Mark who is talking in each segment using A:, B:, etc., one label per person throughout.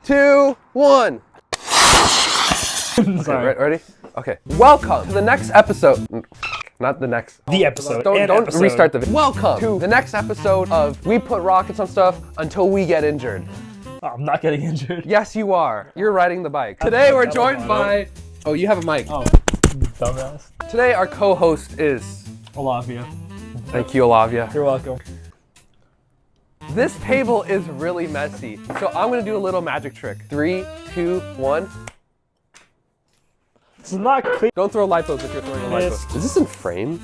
A: 2, 1.
B: Sorry.
A: Okay, ready? Okay. Welcome to the next episode. Not the next.
B: The episode.
A: Don't restart the video. Welcome to the next episode of We Put Rockets on Stuff Until We Get Injured.
B: Oh, I'm not getting injured.
A: Yes, you are. You're riding the bike. Today we're joined by... Oh, you have a mic.
B: Oh, dumbass.
A: Today our co-host is...
B: Olavia.
A: Thank you, Olavia.
B: You're welcome.
A: This table is really messy, so I'm gonna do a little magic trick. 3, 2, 1.
B: It's not clear.
A: Don't throw lipos if you're throwing a lipo. Is this in frame?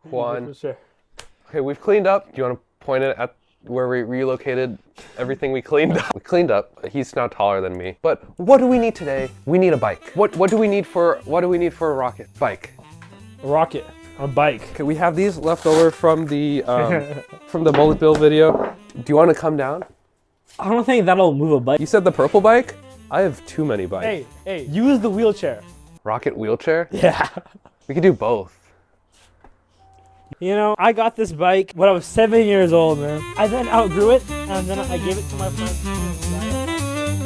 A: One.
B: Sure.
A: Okay, we've cleaned up. Do you want to point it at where we relocated everything we cleaned up? We cleaned up. He's now taller than me. But what do we need today? We need a bike. What do we need for a rocket? Bike.
B: A rocket. A bike.
A: Okay, we have these left over from the bullet bill video. Do you want to come down?
B: I don't think that'll move a bike.
A: You said the purple bike? I have too many bikes.
B: Hey, use the wheelchair.
A: Rocket wheelchair?
B: Yeah.
A: We could do both.
B: You know, I got this bike when I was 7 years old, man. I then outgrew it, and then I gave it to my friend.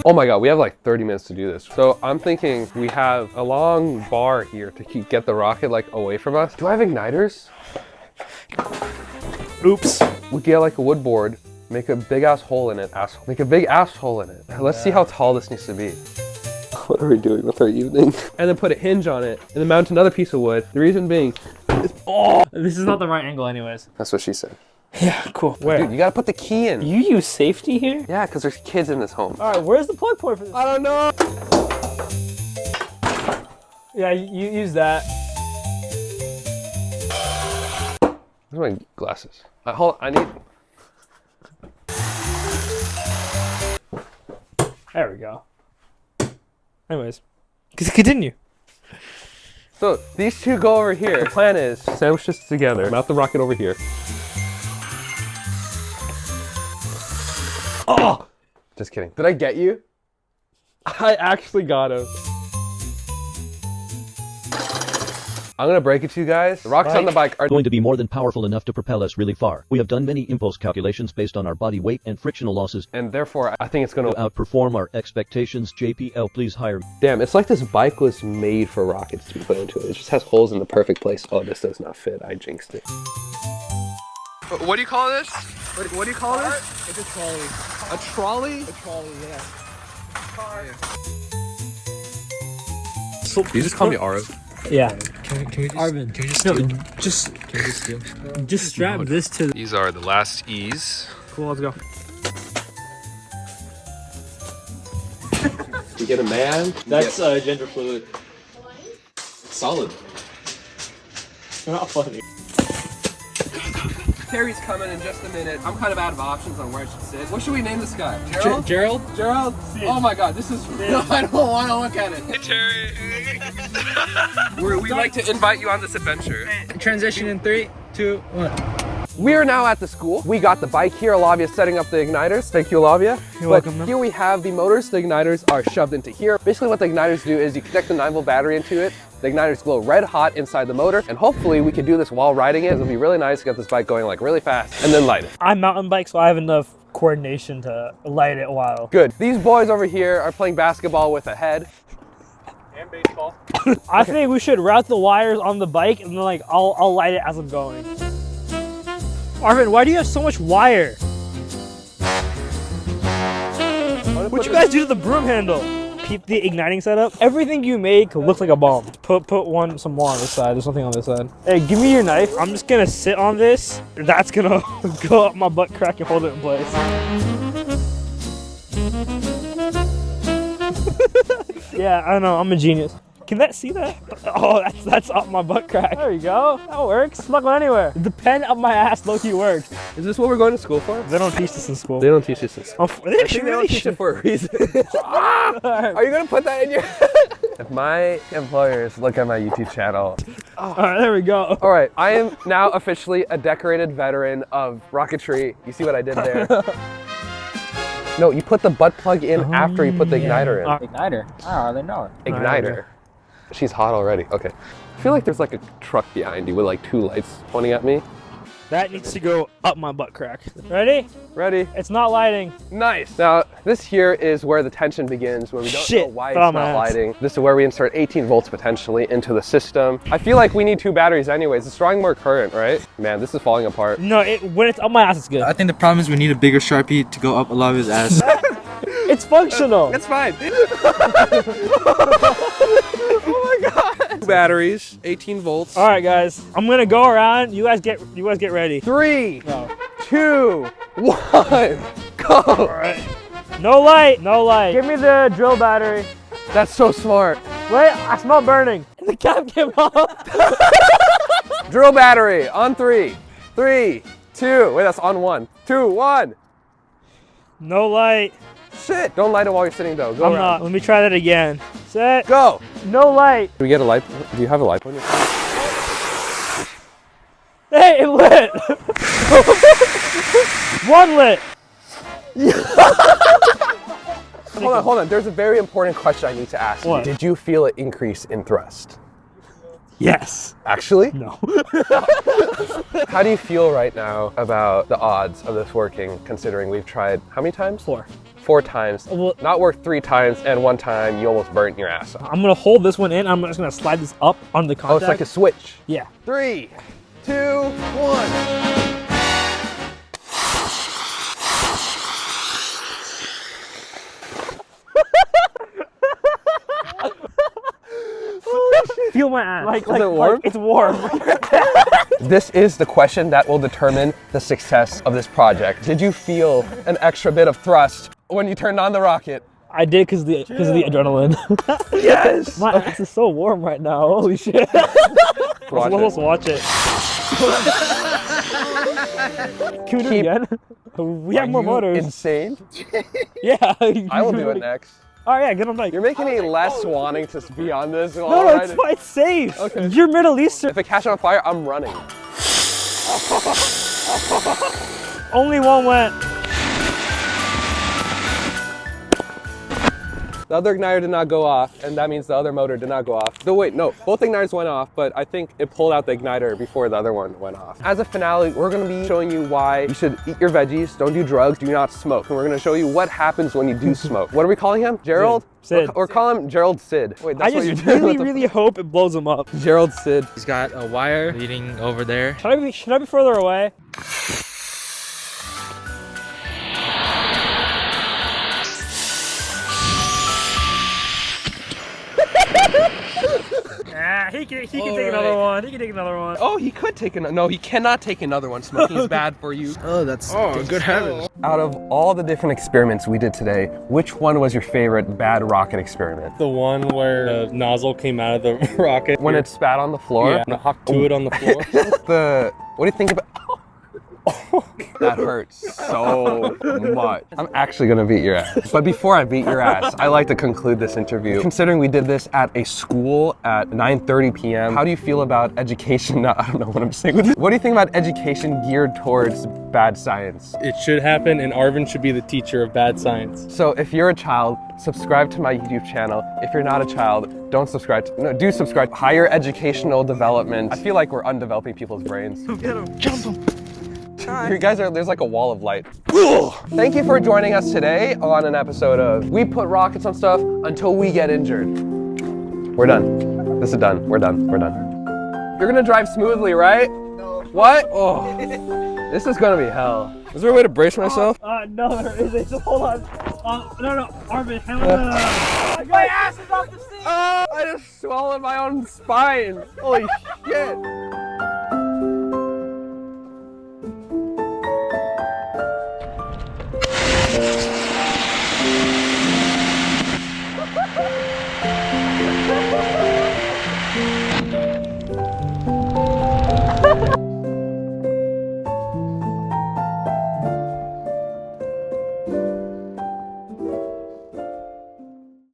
A: Oh my god, we have like 30 minutes to do this. So I'm thinking we have a long bar here to get the rocket like away from us. Do I have igniters?
B: Oops.
A: We get like a wood board, make a big ass hole in it, Make a big asshole in it. Let's see how tall this needs to be. What are we doing with our evening? And then put a hinge on it, and then mount another piece of wood. The reason being,
B: This is not the right angle anyways.
A: that's what she said.
B: Yeah, cool. Where?
A: Dude, you gotta put the key in.
B: You use safety here?
A: Yeah, because there's kids in this home.
B: Alright, where's the plug point for this?
A: I don't know.
B: Yeah, you use that.
A: Where's my glasses? I need...
B: There we go. Anyways, continue.
A: So these two go over here. The plan is sandwich this together, mount the rocket over here. Oh! Just kidding. Did I get you? I actually got him. I'm gonna break it to you guys. The rockets on the bike are
C: going to be more than powerful enough to propel us really far. We have done many impulse calculations based on our body weight and frictional losses.
A: and therefore I think it's gonna
C: Outperform our expectations. JPL, please hire.
A: Damn, it's like this bike was made for rockets to be put into it. It just has holes in the perfect place. Oh, this does not fit. I jinxed it. What do you call this? What do you call this?
B: It's a trolley.
A: A trolley?
B: A trolley, yeah.
A: You just call me Ara.
B: Yeah.
D: Can we just,
B: Arvin.
D: Can we just
B: No,
D: steal? Can we just steal?
B: Just strap this to the...
A: These are the last E's.
B: Cool, let's go.
A: We get a man.
B: That's gender fluid.
A: Solid.
B: You're not funny.
A: Terry's coming in just a minute. I'm kind of out of options on where I should sit. What should we name this guy? Gerald?
B: Gerald?
A: Gerald? Oh my god, this is... I don't want to look at it. Hey, Terry. We'd like to invite you on this adventure.
D: Transition in 3, 2, 1.
A: We are now at the school. We got the bike here. Olavia's setting up the igniters. Thank you, Olavia.
B: You're welcome, man.
A: Here we have the motors. The igniters are shoved into here. Basically what the igniters do is you connect the 9-volt battery into it. The igniters glow red hot inside the motor, and hopefully we can do this while riding it. It'll be really nice to get this bike going like really fast and then light it.
B: I mountain bike, so I have enough coordination to light it a while.
A: Good. These boys over here are playing basketball with a head.
B: And baseball. I think we should route the wires on the bike, and then like I'll light it as I'm going. Arvin, why do you have so much wire? What you guys do to the broom handle? Keep the igniting setup. Everything you make looks like a bomb. Put some more on this side. There's something on this side. Hey, give me your knife. I'm just gonna sit on this. That's gonna go up my butt crack and hold it in place. Yeah, I know. I'm a genius. Can that see that? Oh, that's up my butt crack. There you go. That works. It's not going anywhere. The pen up my ass low-key works.
A: Is this what we're going to school for?
B: They don't teach this in school.
A: They don't teach this in school.
B: They
A: I think they don't teach it for a reason. Are you gonna put that in your... If my employers look at my YouTube channel...
B: All right, there we go.
A: All right, I am now officially a decorated veteran of rocketry. You see what I did there? No, you put the butt plug in after you put the igniter in.
D: Igniter. Oh, they know it.
A: Igniter. She's hot already. Okay. I feel like there's like a truck behind you with like 2 lights pointing at me.
B: That needs to go up my butt crack. Ready?
A: Ready?
B: It's not lighting.
A: Nice. Now, this here is where the tension begins, where we don't know why it's
B: Fell on my
A: not
B: ass.
A: lighting. This is where we insert 18 volts potentially into the system. I feel like we need 2 batteries anyways. It's drawing more current, right? Man, this is falling apart.
B: No, when it's up my ass, it's good.
D: I think the problem is we need a bigger Sharpie to go up Olave's ass.
B: It's functional.
A: It's fine. Oh my god. 2 batteries, 18 volts.
B: All right, guys. I'm gonna go around. You guys get ready.
A: 3,
B: No.
A: 2, 1, go.
B: All right. No light. No light. Give me the drill battery.
A: That's so smart.
B: Wait, I smell burning. The cap came off.
A: Drill battery on 3, 3, 2. Wait, that's on 1. 2, 1.
B: No light.
A: Shit. Don't light it while you're sitting though. Go
B: I'm
A: around.
B: not. Let me try that again. Set.
A: Go.
B: No light.
A: Do we get a light? Do you have a light on your phone?
B: Hey, it lit. One lit.
A: Hold on. There's a very important question I need to ask
B: What?
A: you. Did you feel an increase in thrust?
B: Yes.
A: Actually?
B: No.
A: How do you feel right now about the odds of this working, considering we've tried how many times?
B: 4.
A: 4 times.
B: Well-
A: Not worked 3 times, and 1 time you almost burnt your ass off.
B: I'm gonna hold this one in. I'm just gonna slide this up on the
A: Oh,
B: contact.
A: it's like a switch.
B: Yeah.
A: 3, 2, 1.
B: Feel my ass. Like
A: it warm?
B: it's warm.
A: This is the question that will determine the success of this project. Did you feel an extra bit of thrust when you turned on the rocket?
B: I did because of the adrenaline.
A: Yes!
B: My ass is so warm right now. Holy shit. Let's watch it. Can we do it again? We have more motors.
A: Insane?
B: Yeah.
A: I will do it next.
B: Oh yeah, get on mic.
A: You're making me less wanting to be on this.
B: No, it's fine. It's safe.
A: Okay.
B: You're Middle Eastern.
A: If it catches on fire, I'm running.
B: Only one went.
A: The other igniter did not go off, and that means the other motor did not go off. No, wait, no, both igniters went off, but I think it pulled out the igniter before the other one went off. As a finale, we're gonna be showing you why you should eat your veggies, don't do drugs, do not smoke. And we're gonna show you what happens when you do smoke. What are we calling him? Gerald?
B: Sid.
A: Or call him Gerald Sid. Wait, that's
B: I
A: what
B: just
A: you're doing.
B: really,
A: with the-
B: really hope it blows him up.
A: Gerald Sid.
D: He's got a wire leading over there.
B: Should I be further away? He can take another one. He can take another one.
A: Oh, he could take another. No, he cannot take another one. Smoking is bad for you.
D: Oh, that's good heavens.
A: Out of all the different experiments we did today, which one was your favorite bad rocket experiment?
E: The one where the nozzle came out of the rocket.
A: When it spat on the floor?
E: Yeah, and I hopped to it on the floor.
A: What do you think about? That hurts so much. I'm actually gonna beat your ass. But before I beat your ass, I like to conclude this interview. Considering we did this at a school at 9:30 p.m., how do you feel about education? I don't know what I'm saying. What do you think about education geared towards bad science?
E: It should happen, and Arvin should be the teacher of bad science.
A: So if you're a child, subscribe to my YouTube channel. If you're not a child, don't subscribe. Do subscribe. Higher educational development. I feel like we're undeveloping people's brains.
B: Get him. Jump him.
A: You guys are, there's like a wall of light. Thank you for joining us today on an episode of We Put Rockets on Stuff Until We Get Injured. We're done. This is done. We're done. We're done. You're gonna drive smoothly, right? No. What? Oh. This is gonna be hell. Is there a way to brace myself?
B: No, there isn't. Just hold on. No, Arvin, my ass is off the seat.
A: Oh, I just swallowed my own spine. Holy shit.